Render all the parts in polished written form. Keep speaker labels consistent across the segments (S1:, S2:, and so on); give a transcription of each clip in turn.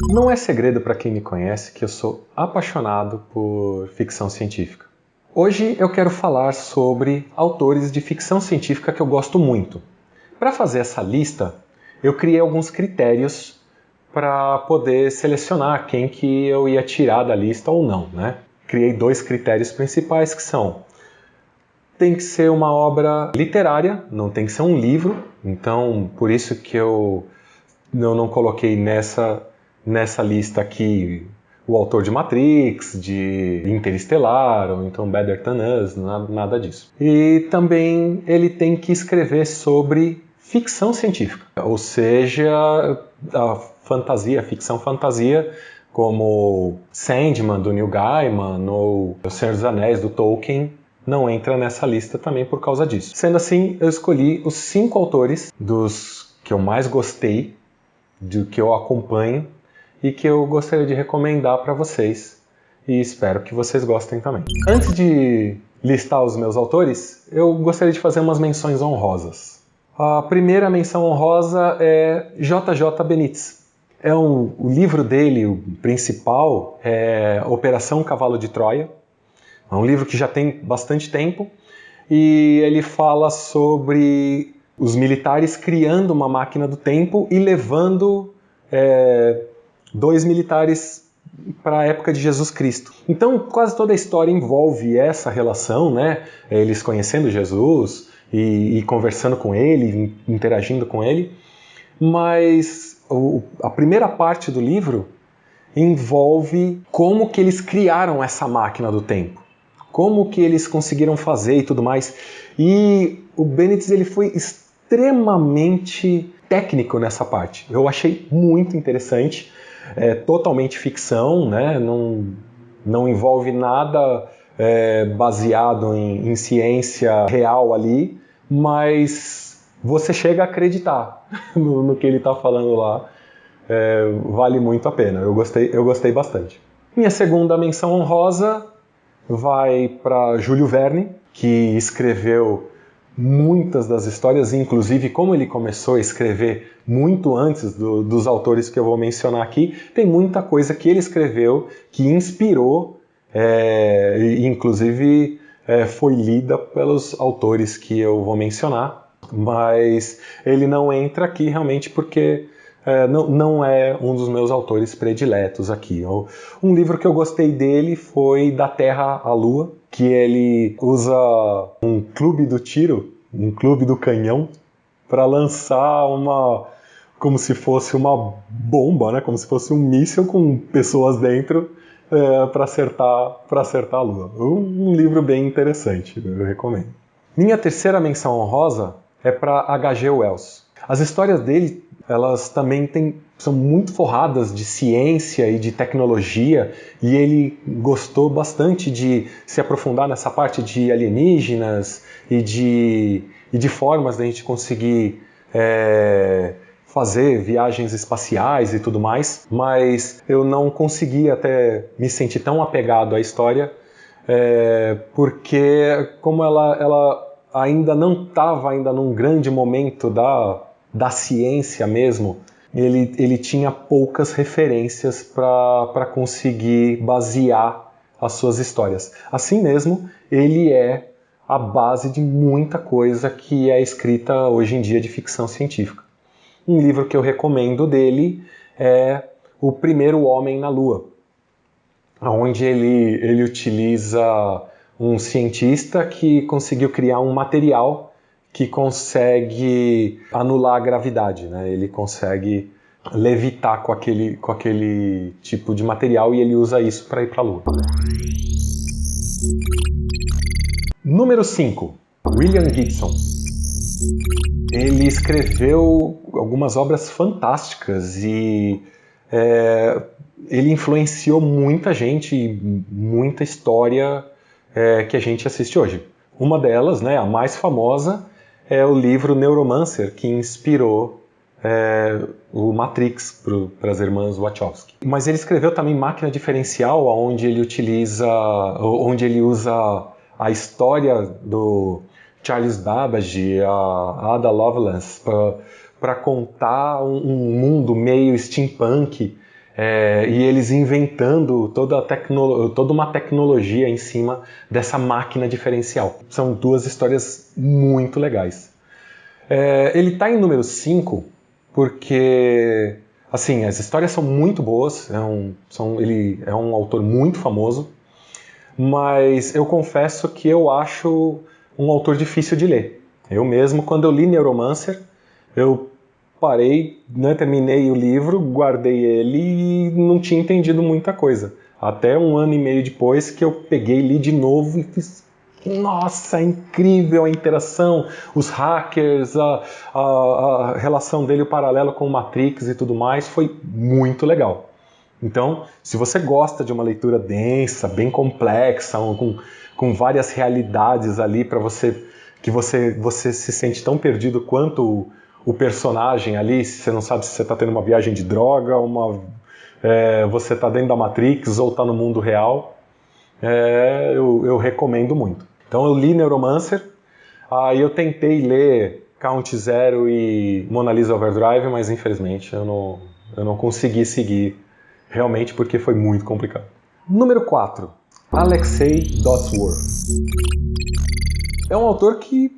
S1: Não é segredo para quem me conhece que eu sou apaixonado por ficção científica. Hoje eu quero falar sobre autores de ficção científica que eu gosto muito. Para fazer essa lista, eu criei alguns critérios para poder selecionar quem que eu ia tirar da lista ou não, né? Criei 2 critérios principais que são: tem que ser uma obra literária, não tem que ser um livro, então por isso que eu não coloquei nessa lista aqui o autor de Matrix, de Interestelar, ou então Better Than Us, nada disso. E também ele tem que escrever sobre ficção científica, ou seja, a fantasia, a ficção fantasia, como Sandman, do Neil Gaiman, ou O Senhor dos Anéis, do Tolkien, não entra nessa lista também por causa disso. Sendo assim, eu escolhi os 5 autores dos que eu mais gostei, do que eu acompanho e que eu gostaria de recomendar para vocês, e espero que vocês gostem também. Antes de listar os meus autores, eu gostaria de fazer umas menções honrosas. A primeira menção honrosa é JJ Benítez. O livro dele, o principal, é Operação Cavalo de Troia. É um livro que já tem bastante tempo e ele fala sobre os militares criando uma máquina do tempo e levando 2 militares para a época de Jesus Cristo. Então, quase toda a história envolve essa relação, né? Eles conhecendo Jesus e conversando com ele, interagindo com ele. Mas a primeira parte do livro envolve como que eles criaram essa máquina do tempo, como que eles conseguiram fazer e tudo mais. E o Benítez ele foi extremamente técnico nessa parte. Eu achei muito interessante. É totalmente ficção, né? Não envolve nada baseado em ciência real ali, mas você chega a acreditar no que ele está falando lá. Vale muito a pena. Eu gostei bastante. Minha segunda menção honrosa vai para Júlio Verne, que escreveu muitas das histórias, inclusive como ele começou a escrever muito antes dos autores que eu vou mencionar aqui, tem muita coisa que ele escreveu que inspirou, inclusive foi lida pelos autores que eu vou mencionar, mas ele não entra aqui realmente porque não é um dos meus autores prediletos aqui. Um livro que eu gostei dele foi Da Terra à Lua, que ele usa um clube do tiro, um clube do canhão, para lançar como se fosse uma bomba, né? Como se fosse um míssil com pessoas dentro para acertar a Lua. Um livro bem interessante, eu recomendo. Minha terceira menção honrosa é para H.G. Wells. As histórias dele, elas também são muito forradas de ciência e de tecnologia, e ele gostou bastante de se aprofundar nessa parte de alienígenas e de formas da gente conseguir fazer viagens espaciais e tudo mais, mas eu não consegui até me sentir tão apegado à história, porque como ela ainda não estava num grande momento da ciência mesmo, ele tinha poucas referências para conseguir basear as suas histórias. Assim mesmo, ele é a base de muita coisa que é escrita hoje em dia de ficção científica. Um livro que eu recomendo dele é O Primeiro Homem na Lua, onde ele utiliza um cientista que conseguiu criar um material que consegue anular a gravidade, né? Ele consegue levitar com aquele tipo de material e ele usa isso para ir para a Lua. Número 5. William Gibson. Ele escreveu algumas obras fantásticas e ele influenciou muita gente e muita história que a gente assiste hoje. Uma delas, né, a mais famosa, é o livro Neuromancer, que inspirou o Matrix para as irmãs Wachowski. Mas ele escreveu também Máquina Diferencial, onde ele usa a história do Charles Babbage e a Ada Lovelace para contar um mundo meio steampunk, e eles inventando toda uma tecnologia em cima dessa máquina diferencial. São duas histórias muito legais. Ele está em número 5 porque, assim, as histórias são muito boas, ele é um autor muito famoso, mas eu confesso que eu acho um autor difícil de ler. Eu mesmo, quando eu li Neuromancer, eu parei, né, terminei o livro, guardei ele e não tinha entendido muita coisa. Até 1 ano e meio depois que eu peguei, li de novo e fiz... Nossa, incrível a interação, os hackers, a relação dele, o paralelo com o Matrix e tudo mais, foi muito legal. Então, se você gosta de uma leitura densa, bem complexa, com várias realidades ali para que você se sente tão perdido quanto o personagem ali, se você não sabe se você está tendo uma viagem de droga, você está dentro da Matrix ou está no mundo real, eu recomendo muito. Então eu li Neuromancer, aí eu tentei ler Count Zero e Mona Lisa Overdrive, mas infelizmente eu não consegui seguir realmente porque foi muito complicado. Número 4, Alexei Dotsworth. É um autor que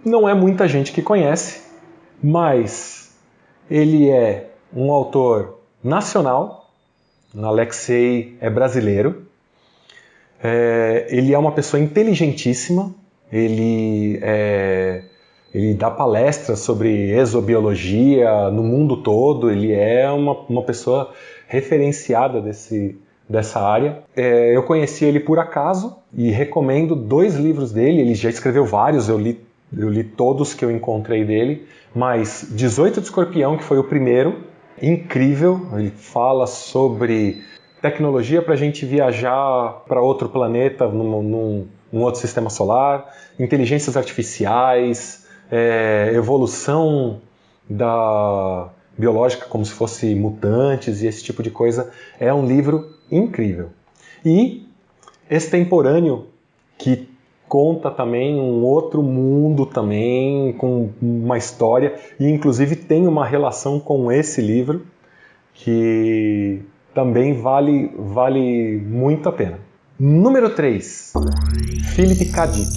S1: não é muita gente que conhece, mas ele é um autor nacional. Alexei é brasileiro. Ele é uma pessoa inteligentíssima. Ele dá palestras sobre exobiologia no mundo todo. Ele é uma pessoa referenciada dessa área. Eu conheci ele por acaso e recomendo 2 livros dele. Ele já escreveu vários, eu li todos que eu encontrei dele, mas 18 de Escorpião, que foi o primeiro, incrível. Ele fala sobre tecnologia para a gente viajar para outro planeta, num outro sistema solar, inteligências artificiais, evolução biológica como se fosse mutantes e esse tipo de coisa. É um livro incrível. E Extemporâneo, que conta também um outro mundo também, com uma história, e inclusive tem uma relação com esse livro, que também vale muito a pena. Número 3, Philip K. Dick.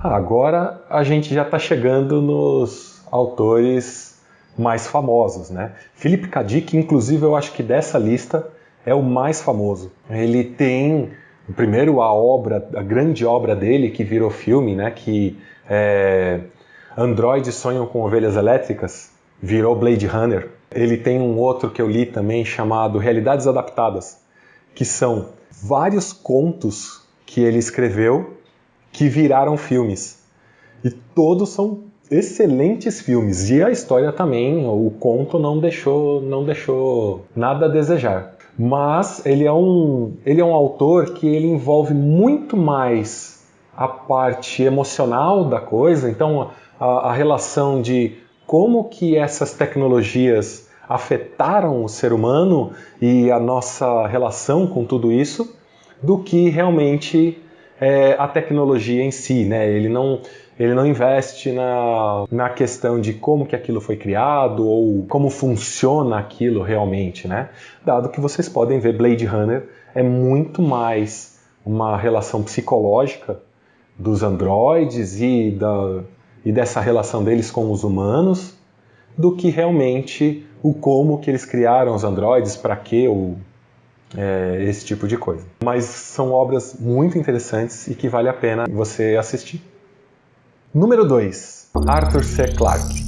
S1: Agora a gente já está chegando nos autores mais famosos, né? Philip K. Dick, inclusive, eu acho que dessa lista é o mais famoso. Ele tem, primeiro, a grande obra dele, que virou filme, né? Que Androides Sonham com Ovelhas Elétricas, virou Blade Runner. Ele tem um outro que eu li também, chamado Realidades Adaptadas, que são vários contos que ele escreveu que viraram filmes. E todos são excelentes filmes. E a história também, o conto não deixou nada a desejar. Mas ele é um autor que ele envolve muito mais a parte emocional da coisa. Então, a relação de como que essas tecnologias afetaram o ser humano e a nossa relação com tudo isso, do que realmente a tecnologia em si, né? Ele não investe na questão de como que aquilo foi criado ou como funciona aquilo realmente, né? Dado que vocês podem ver, Blade Runner é muito mais uma relação psicológica dos androides e dessa relação deles com os humanos, do que realmente o como que eles criaram os androides, para quê, esse tipo de coisa. Mas são obras muito interessantes e que vale a pena você assistir. Número 2, Arthur C. Clarke.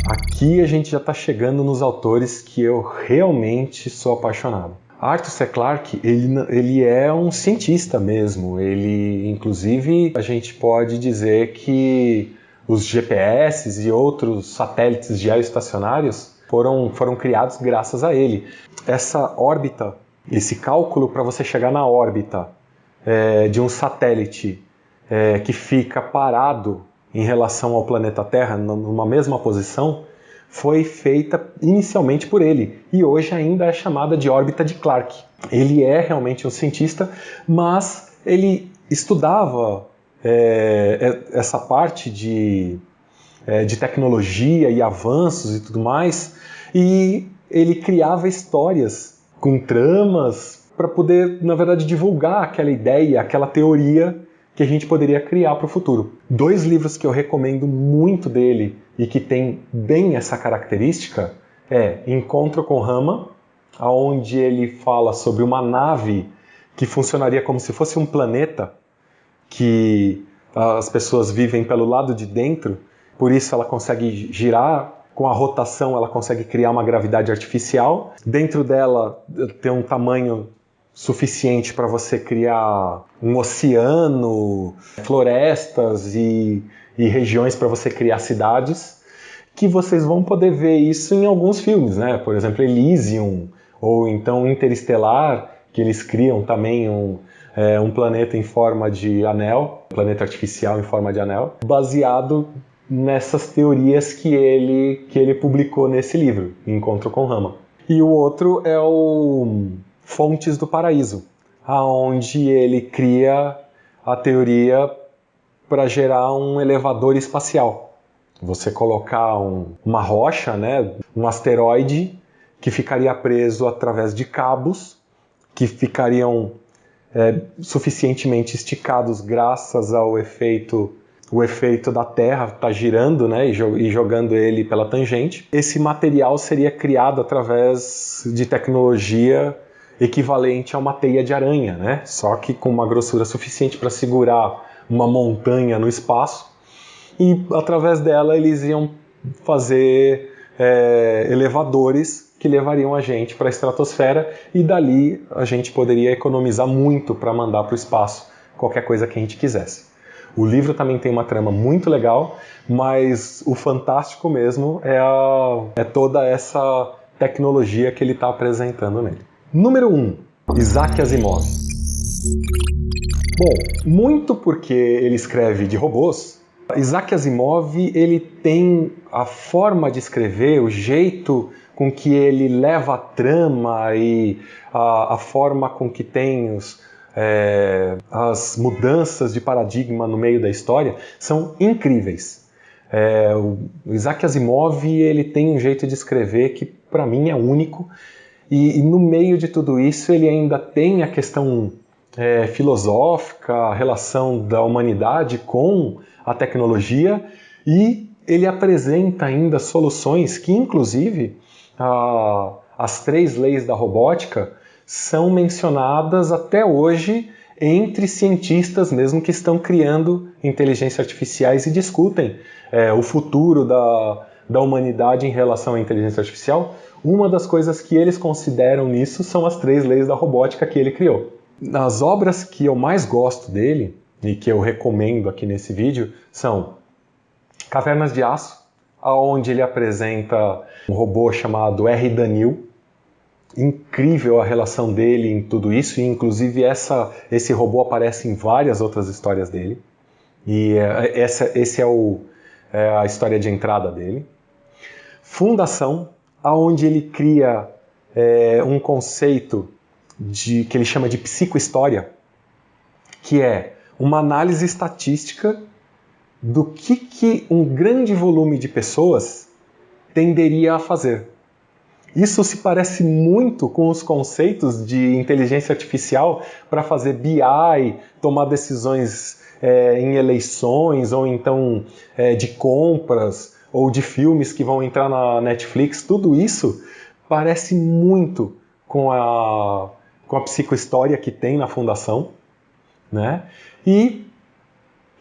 S1: Aqui a gente já está chegando nos autores que eu realmente sou apaixonado. Arthur C. Clarke, ele é um cientista mesmo. Ele, inclusive, a gente pode dizer que os GPS e outros satélites geoestacionários foram criados graças a ele. Essa órbita, esse cálculo para você chegar na órbita de um satélite que fica parado em relação ao planeta Terra, numa mesma posição, foi feita inicialmente por ele e hoje ainda é chamada de órbita de Clarke. Ele é realmente um cientista, mas ele estudava essa parte de de tecnologia e avanços e tudo mais, e ele criava histórias com tramas para poder, na verdade, divulgar aquela ideia, aquela teoria que a gente poderia criar para o futuro. 2 livros que eu recomendo muito dele e que tem bem essa característica é Encontro com Rama, onde ele fala sobre uma nave que funcionaria como se fosse um planeta, que as pessoas vivem pelo lado de dentro, por isso ela consegue girar, com a rotação ela consegue criar uma gravidade artificial. Dentro dela tem um tamanho suficiente para você criar um oceano, florestas e regiões para você criar cidades, que vocês vão poder ver isso em alguns filmes, né? Por exemplo, Elysium, ou então Interestelar, que eles criam também um planeta em forma de anel, um planeta artificial em forma de anel, baseado nessas teorias que ele publicou nesse livro, Encontro com Rama. E o outro é o Fontes do Paraíso, onde ele cria a teoria para gerar um elevador espacial. Você colocar uma rocha, né, um asteroide, que ficaria preso através de cabos, que ficariam suficientemente esticados graças ao efeito da Terra estar girando, né, e jogando ele pela tangente. Esse material seria criado através de tecnologia equivalente a uma teia de aranha, né, só que com uma grossura suficiente para segurar uma montanha no espaço, e através dela eles iam fazer elevadores que levariam a gente para a estratosfera, e dali a gente poderia economizar muito para mandar para o espaço qualquer coisa que a gente quisesse. O livro também tem uma trama muito legal, mas o fantástico mesmo é toda essa tecnologia que ele está apresentando nele. Número 1, Isaac Asimov. Bom, muito porque ele escreve de robôs, Isaac Asimov ele tem a forma de escrever, o jeito com que ele leva a trama e a forma com que tem as mudanças de paradigma no meio da história são incríveis. O Isaac Asimov ele tem um jeito de escrever que para mim é único, e no meio de tudo isso ele ainda tem a questão filosófica, a relação da humanidade com a tecnologia, e ele apresenta ainda soluções que, inclusive, as 3 leis da robótica são mencionadas até hoje entre cientistas mesmo que estão criando inteligências artificiais e discutem o futuro da humanidade em relação à inteligência artificial. Uma das coisas que eles consideram nisso são as 3 leis da robótica que ele criou. As obras que eu mais gosto dele e que eu recomendo aqui nesse vídeo são Cavernas de Aço, onde ele apresenta um robô chamado R. Danil. Incrível a relação dele em tudo isso, e inclusive esse robô aparece em várias outras histórias dele. E esse é a história de entrada dele. Fundação, onde ele cria um conceito que ele chama de psicohistória, que é uma análise estatística do que um grande volume de pessoas tenderia a fazer. Isso se parece muito com os conceitos de inteligência artificial para fazer BI, tomar decisões em eleições, ou então de compras, ou de filmes que vão entrar na Netflix. Tudo isso parece muito com a psicohistória que tem na Fundação, né? E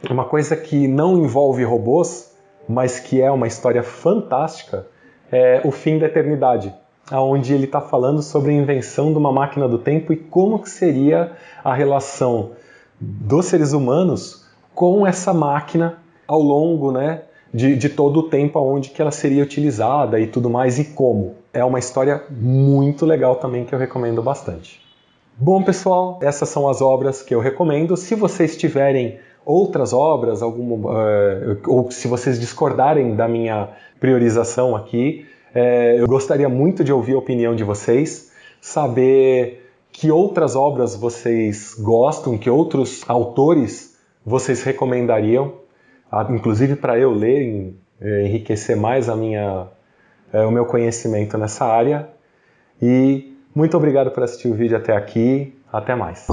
S1: uma coisa que não envolve robôs, mas que é uma história fantástica, é O Fim da Eternidade, onde ele está falando sobre a invenção de uma máquina do tempo e como que seria a relação dos seres humanos com essa máquina ao longo, né, de todo o tempo onde que ela seria utilizada e tudo mais, e como. É uma história muito legal também que eu recomendo bastante. Bom, pessoal, essas são as obras que eu recomendo. Se vocês tiverem outras obras, ou se vocês discordarem da minha priorização aqui, eu gostaria muito de ouvir a opinião de vocês, saber que outras obras vocês gostam, que outros autores vocês recomendariam, inclusive para eu ler enriquecer mais o meu conhecimento nessa área. E muito obrigado por assistir o vídeo até aqui. Até mais.